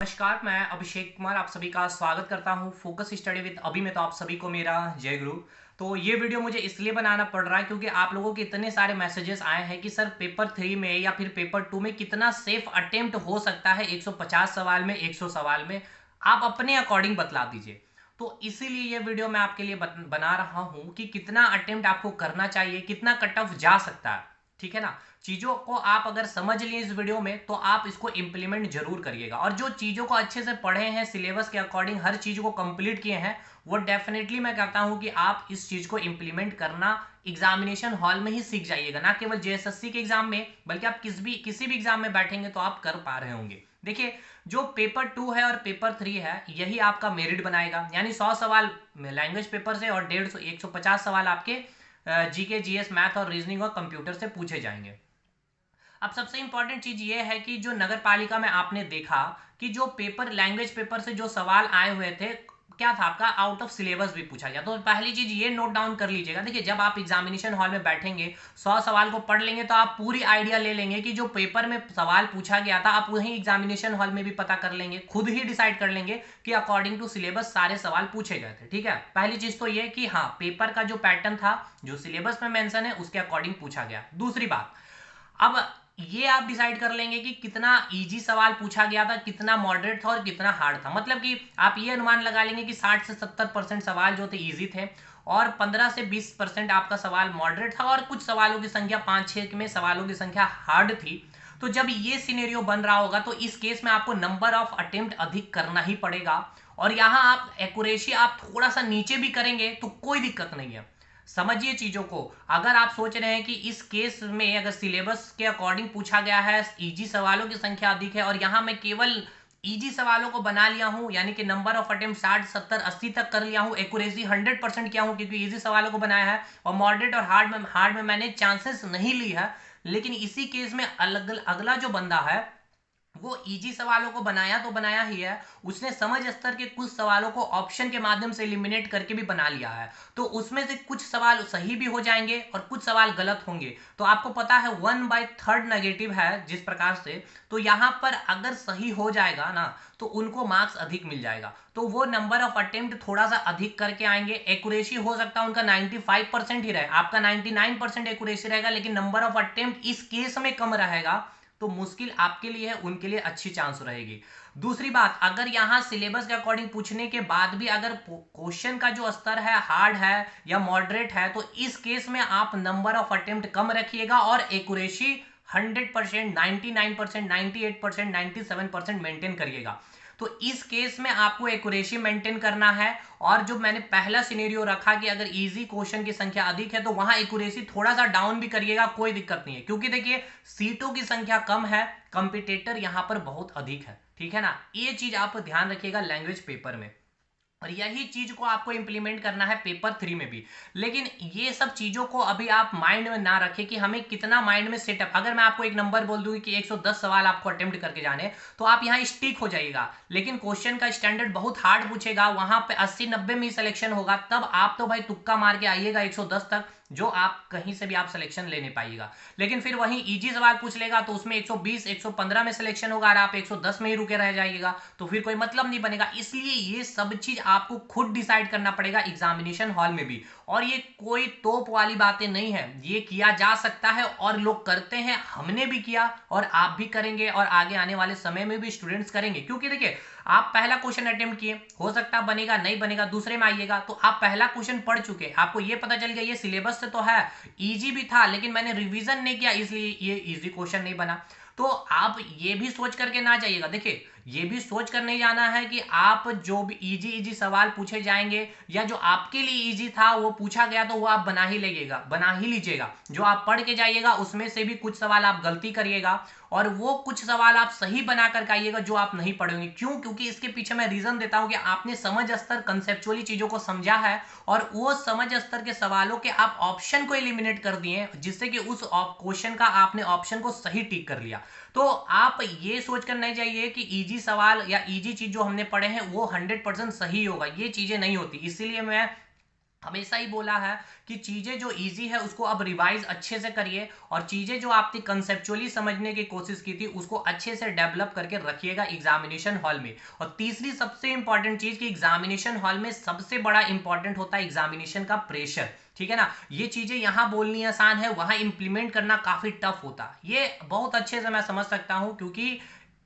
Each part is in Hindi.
नमस्कार, मैं अभिषेक कुमार आप सभी का स्वागत करता हूं फोकस स्टडी विद अभी में। तो आप सभी को मेरा जय गुरु। तो ये वीडियो मुझे इसलिए बनाना पड़ रहा है क्योंकि आप लोगों के इतने सारे मैसेजेस आए हैं कि सर पेपर 3 में या फिर पेपर 2 में कितना सेफ अटेम्प्ट हो सकता है 150 सवाल में, 100 सवाल में, आप अपने अकॉर्डिंग बतला दीजिए। तो इसीलिए ये वीडियो मैं आपके लिए बना रहा हूं कि कितना अटेम्प्ट आपको करना चाहिए, कितना कट ऑफ जा सकता है। ठीक है ना। चीजों को आप अगर समझ लिए इस वीडियो में तो आप इसको इंप्लीमेंट जरूर करिएगा, और जो चीजों को अच्छे से पढ़े हैं, सिलेबस के अकॉर्डिंग हर चीज को कंप्लीट किए हैं, वो डेफिनेटली मैं कहता हूं कि आप इस चीज को इंप्लीमेंट करना एग्जामिनेशन हॉल में ही सीख जाइएगा, ना केवल जेएसएससी के एग्जाम में, बल्कि आप किसी भी एग्जाम में बैठेंगे तो आप कर पा रहे होंगे। देखिए, जो पेपर 2 है और पेपर 3 है, यही आपका मेरिट बनाएगा। यानी 100 सवाल लैंग्वेज पेपर से और 150 150 सवाल आपके जीके, जीएस, मैथ और रीजनिंग और कंप्यूटर से पूछे जाएंगे। अब सबसे इंपॉर्टेंट चीज ये है कि जो नगर पालिका में आपने देखा कि जो पेपर लैंग्वेज पेपर से जो सवाल आए हुए थे, क्या था आपका, आउट ऑफ सिलेबस भी पूछा गया। तो पहली चीज ये नोट डाउन कर लीजिएगा। देखिए, जब आप एग्जामिनेशन हॉल में बैठेंगे, 100 सवाल को पढ़ लेंगे तो आप पूरी आइडिया ले लेंगे कि जो पेपर में सवाल पूछा गया था, आप वहीं एग्जामिनेशन हॉल में भी पता कर लेंगे, खुद ही डिसाइड कर लेंगे कि अकॉर्डिंग टू सिलेबस सारे सवाल पूछे गए थे। ठीक है, पहली चीज तो ये कि हाँ, पेपर का जो पैटर्न था, जो सिलेबस में मेंशन है, उसके अकॉर्डिंग पूछा गया। दूसरी बात, अब ये आप डिसाइड कर लेंगे कि कितना इजी सवाल पूछा गया था, कितना मॉडरेट था और कितना हार्ड था। मतलब कि आप ये अनुमान लगा लेंगे कि 60 से 70% सवाल जो थे इजी थे, और 15 से 20% आपका सवाल मॉडरेट था, और कुछ सवालों की संख्या 5-6 में सवालों की संख्या हार्ड थी। तो जब ये सिनेरियो बन रहा होगा तो इस केस में आपको नंबर ऑफ अटेम्प्ट अधिक करना ही पड़ेगा, और यहाँ आप एक्यूरेसी आप थोड़ा सा नीचे भी करेंगे तो कोई दिक्कत नहीं है। समझिए चीजों को। अगर आप सोच रहे हैं कि इस केस में अगर सिलेबस के अकॉर्डिंग पूछा गया है, इजी सवालों की संख्या अधिक है, और यहां मैं केवल इजी सवालों को बना लिया हूं, यानी कि नंबर ऑफ अटेम्प्ट 60, 70, 80 तक कर लिया हूं, एक्यूरेसी 100% किया हूं क्योंकि इजी सवालों को बनाया है, और मॉडरेट और हार्ड में मैंने चांसेस नहीं ली है। लेकिन इसी केस में अगला जो बंदा है, वो इजी सवालों को बनाया तो बनाया ही है, उसने समझ स्तर के कुछ सवालों को ऑप्शन के माध्यम से एलिमिनेट करके भी बना लिया है। तो उसमें से कुछ सवाल सही भी हो जाएंगे और कुछ सवाल गलत होंगे। तो आपको पता है 1/3 नेगेटिव है जिस प्रकार से, तो यहां पर अगर सही हो जाएगा ना तो उनको मार्क्स अधिक मिल जाएगा। तो वो नंबर ऑफ अटेम्प्ट थोड़ा सा अधिक करके आएंगे। एक्यूरेसी हो सकता है उनका 95% ही रहे, आपका 99% एक्यूरेसी रहेगा, लेकिन नंबर ऑफ अटेम्प्ट इस केस में कम रहेगा। तो मुश्किल आपके लिए है, उनके लिए अच्छी चांस रहेगी। दूसरी बात, अगर यहाँ सिलेबस के अकॉर्डिंग पूछने के बाद भी अगर क्वेश्चन का जो स्तर है हार्ड है या मॉडरेट है, तो इस केस में आप नंबर ऑफ अटेम्प्ट कम रखिएगा और एक्यूरेसी 100%, 99%, 98%, 97% मेंटेन करिएगा। तो इस केस में आपको एक्यूरेसी मेंटेन करना है। और जो मैंने पहला सिनेरियो रखा कि अगर इजी क्वेश्चन की संख्या अधिक है तो वहां एक्यूरेसी थोड़ा सा डाउन भी करिएगा, कोई दिक्कत नहीं है, क्योंकि देखिए सीटों की संख्या कम है, कंपिटेटर यहां पर बहुत अधिक है। ठीक है ना, ये चीज आप ध्यान रखिएगा लैंग्वेज पेपर में, और यही चीज को आपको इंप्लीमेंट करना है पेपर 3 में भी। लेकिन ये सब चीजों को अभी आप माइंड में ना रखें कि हमें कितना माइंड में सेटअप। अगर मैं आपको एक नंबर बोल दूंगी कि 110 सवाल आपको अटेम्प्ट करके जाने, तो आप यहाँ स्टिक हो जाइएगा। लेकिन क्वेश्चन का स्टैंडर्ड बहुत हार्ड पूछेगा, वहां पे 80-90 में सिलेक्शन होगा, तब आप तो भाई तुक्का मार के आइएगा 110 तक, जो आप कहीं से भी आप सिलेक्शन ले नहीं पाइएगा। लेकिन फिर वहीं इजी सवाल पूछ लेगा तो उसमें 120, 115 में सिलेक्शन होगा और आप 110 में ही रुके रह जाइएगा, तो फिर कोई मतलब नहीं बनेगा। इसलिए ये सब चीज आपको खुद डिसाइड करना पड़ेगा एग्जामिनेशन हॉल में भी। और ये कोई तोप वाली बातें नहीं है, ये किया जा सकता है और लोग करते हैं, हमने भी किया और आप भी करेंगे, और आगे आने वाले समय में भी स्टूडेंट्स करेंगे। क्योंकि देखिए, आप पहला क्वेश्चन अटेम्प्ट किए, हो सकता है बनेगा नहीं बनेगा, दूसरे में आइएगा तो आप पहला क्वेश्चन पढ़ चुके, आपको ये पता चल गया ये सिलेबस से तो है, इजी भी था, लेकिन मैंने रिवीजन नहीं किया इसलिए ये इजी क्वेश्चन नहीं बना। तो आप ये भी सोच करके ना जाइएगा। देखिए, ये भी सोच कर नहीं जाना है कि आप जो भी इजी इजी सवाल पूछे जाएंगे या जो आपके लिए इजी था वो पूछा गया तो वो आप बना ही लीजिएगा। जो आप पढ़ के जाइएगा उसमें से भी कुछ सवाल आप गलती करिएगा, और वो कुछ सवाल आप सही बना कर आइएगा जो आप नहीं पढ़ेंगे। क्यों? क्योंकि इसके पीछे मैं रीजन देता हूं कि आपने समझ स्तर कंसेप्चुअली चीजों को समझा है, और वो समझ स्तर के सवालों के आप ऑप्शन को एलिमिनेट कर दिए, जिससे कि उस क्वेश्चन का आपने ऑप्शन को सही टिक कर लिया। तो आप ये सोचकर नहीं जाइए कि इजी सवाल या इजी चीज जो हमने पढ़े हैं वो 100% सही होगा, ये चीजें नहीं होती। इसीलिए मैं हमेशा ही बोला है कि चीजें जो इजी है उसको अब रिवाइज अच्छे से करिए, और चीजें जो आपने कंसेप्चुअली समझने की कोशिश की थी उसको अच्छे से डेवलप करके रखिएगा एग्जामिनेशन हॉल में। और तीसरी सबसे इंपॉर्टेंट चीज कि एग्जामिनेशन हॉल में सबसे बड़ा इंपॉर्टेंट होता है एग्जामिनेशन का प्रेशर। ठीक है ना, ये चीजें यहाँ बोलनी आसान है, वहां इंप्लीमेंट करना काफी टफ होता है। ये बहुत अच्छे से मैं समझ सकता हूँ, क्योंकि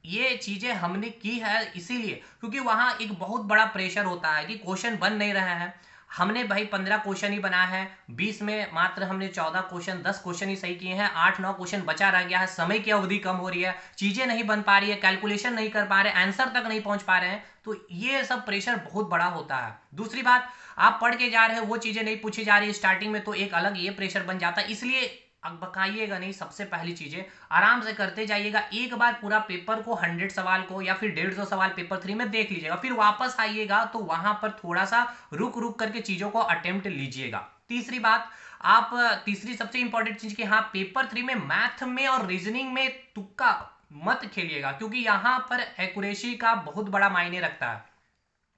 ये चीजें हमने की है इसीलिए क्योंकि वहां एक बहुत बड़ा प्रेशर होता है कि क्वेश्चन बन नहीं रहे हैं। हमने भाई 15 क्वेश्चन ही बनाया है, 20 में मात्र हमने 14 क्वेश्चन 10 क्वेश्चन ही सही किए हैं, 8-9 क्वेश्चन बचा रह गया है, समय की अवधि कम हो रही है, चीजें नहीं बन पा रही है, कैलकुलेशन नहीं कर पा रहे, आंसर तक नहीं पहुंच पा रहे हैं। तो ये सब प्रेशर बहुत बड़ा होता है। दूसरी बात, आप पढ़ के जा रहे हो वो चीजें नहीं पूछी जा रही स्टार्टिंग में, तो एक अलग ये प्रेशर बन जाता है। इसलिए अब बकाइएगा नहीं, सबसे पहली चीजें आराम से करते जाइएगा। एक बार पूरा पेपर को 100 सवाल को या फिर 150 सवाल पेपर 3 में देख लीजिएगा, फिर वापस आइएगा तो वहां पर थोड़ा सा रुक रुक करके चीजों को अटेम्प्ट लीजिएगा। तीसरी बात, आप तीसरी सबसे इंपॉर्टेंट चीज कि हाँ, पेपर 3 में मैथ में और रीजनिंग में तुक्का मत खेलिएगा, क्योंकि यहां पर एक्यूरेसी का बहुत बड़ा मायने रखता है।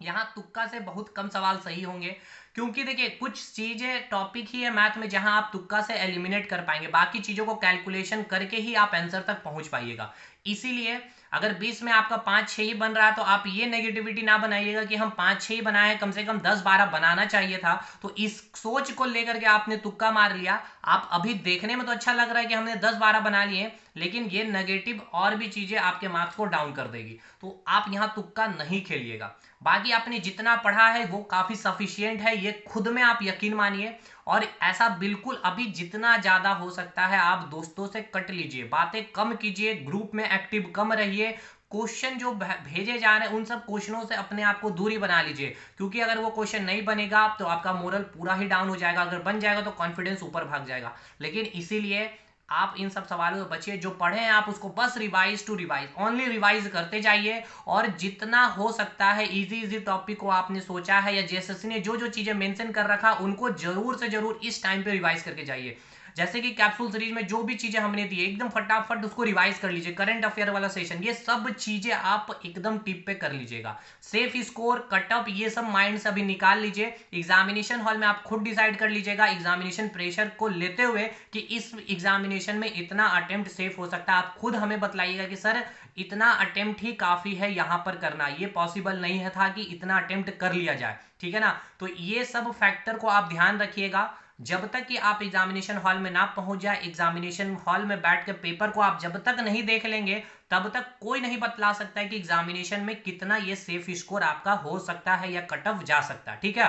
यहाँ तुक्का से बहुत कम सवाल सही होंगे, क्योंकि देखिए कुछ चीजें टॉपिक ही है मैथ में जहां आप तुक्का से एलिमिनेट कर पाएंगे, बाकी चीजों को कैलकुलेशन करके ही आप आंसर तक पहुंच पाइएगा। इसीलिए अगर 20 में आपका 5-6 ही बन रहा है तो आप ये नेगेटिविटी ना बनाइएगा कि हम 5-6 ही बनाए हैं, कम से कम 10-12 बनाना चाहिए था। तो इस सोच को लेकर के आपने तुक्का मार लिया। आप अभी देखने में तो अच्छा लग रहा है कि हमने 10-12 बना लिए, लेकिन ये नेगेटिव और भी चीजें आपके मार्क्स को डाउन कर देगी। तो आप यहाँ तुक्का नहीं खेलिएगा। बाकी आपने जितना पढ़ा है वो काफी सफिशियंट है, ये खुद में आप यकीन मानिए। और ऐसा बिल्कुल अभी जितना ज्यादा हो सकता है आप दोस्तों से कट लीजिए, बातें कम कीजिए, ग्रुप में एक्टिव कम रहिए। क्वेश्चन जो भेजे जा रहे हैं उन सब क्वेश्चनों से अपने आप को दूरी बना लीजिए, क्योंकि अगर वो क्वेश्चन नहीं बनेगा तो आपका मोरल पूरा ही डाउन हो जाएगा, अगर बन जाएगा तो कॉन्फिडेंस ऊपर भाग जाएगा। लेकिन इसीलिए आप इन सब सवालों से बचिए। जो पढ़े हैं आप उसको बस revise to revise, only revise करते जाइए। और जितना हो सकता है इजी इजी टॉपिक को आपने सोचा है या जेएसएससी ने जो जो चीजें मेंशन कर रखा उनको जरूर से जरूर इस टाइम पे रिवाइज करके जाइए। जैसे कि कैप्सूल सीरीज में जो भी चीजें हमने दी एकदम फटाफट उसको रिवाइज कर लीजिए। करंट अफेयर वाला सेशन, ये सब चीजें आप एकदम टिप पे कर लीजिएगा। सेफ स्कोर, कटअप, ये सब माइंड से अभी निकाल लीजिए। एग्जामिनेशन हॉल में आप खुद डिसाइड कर लीजिएगा एग्जामिनेशन प्रेशर को लेते हुए कि इस एग्जामिनेशन में इतना अटेम्प्ट सेफ हो सकता है। आप खुद हमें बतलाइएगा कि सर इतना अटेम्प्ट ही काफी है यहाँ पर करना, ये पॉसिबल नहीं है था कि इतना अटेम्प्ट कर लिया जाए। ठीक है ना, तो ये सब फैक्टर को आप ध्यान रखिएगा। जब तक कि आप एग्जामिनेशन हॉल में ना पहुंच जाए, एग्जामिनेशन हॉल में बैठ के पेपर को आप जब तक नहीं देख लेंगे तब तक कोई नहीं बतला सकता है कि एग्जामिनेशन में कितना ये सेफ स्कोर आपका हो सकता है या कट ऑफ जा सकता है। ठीक है,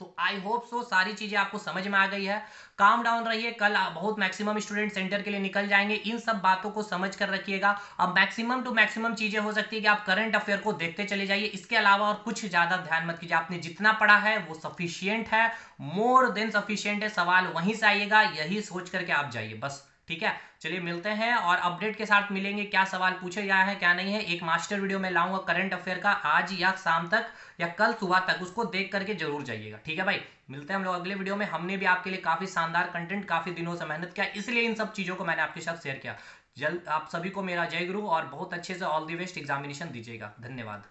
तो आई होप सो सारी चीजें आपको समझ में आ गई है। काम डाउन रहिए, कल बहुत मैक्सिमम स्टूडेंट सेंटर के लिए निकल जाएंगे, इन सब बातों को समझ कर रखिएगा। अब मैक्सिमम टू मैक्सिमम चीजें हो सकती है कि आप करंट अफेयर को देखते चले जाइए, इसके अलावा और कुछ ज्यादा ध्यान मत कीजिए। आपने जितना पढ़ा है वो सफिशियंट है, मोर देन सफिशियंट है। सवाल वहीं से आइएगा, यही सोच करके आप जाइए बस। ठीक है, चलिए मिलते हैं और अपडेट के साथ मिलेंगे, क्या सवाल पूछे गए हैं क्या नहीं है। एक मास्टर वीडियो में लाऊंगा करंट अफेयर का, आज या शाम तक या कल सुबह तक, उसको देख करके जरूर जाइएगा। ठीक है भाई, मिलते हैं हम लोग अगले वीडियो में। हमने भी आपके लिए काफी शानदार कंटेंट काफी दिनों से मेहनत किया, इसलिए इन सब चीजों को मैंने आपके साथ शेयर किया। जल्द आप सभी को मेरा जय गुरु और बहुत अच्छे से ऑल द बेस्ट एग्जामिनेशन दीजिएगा। धन्यवाद।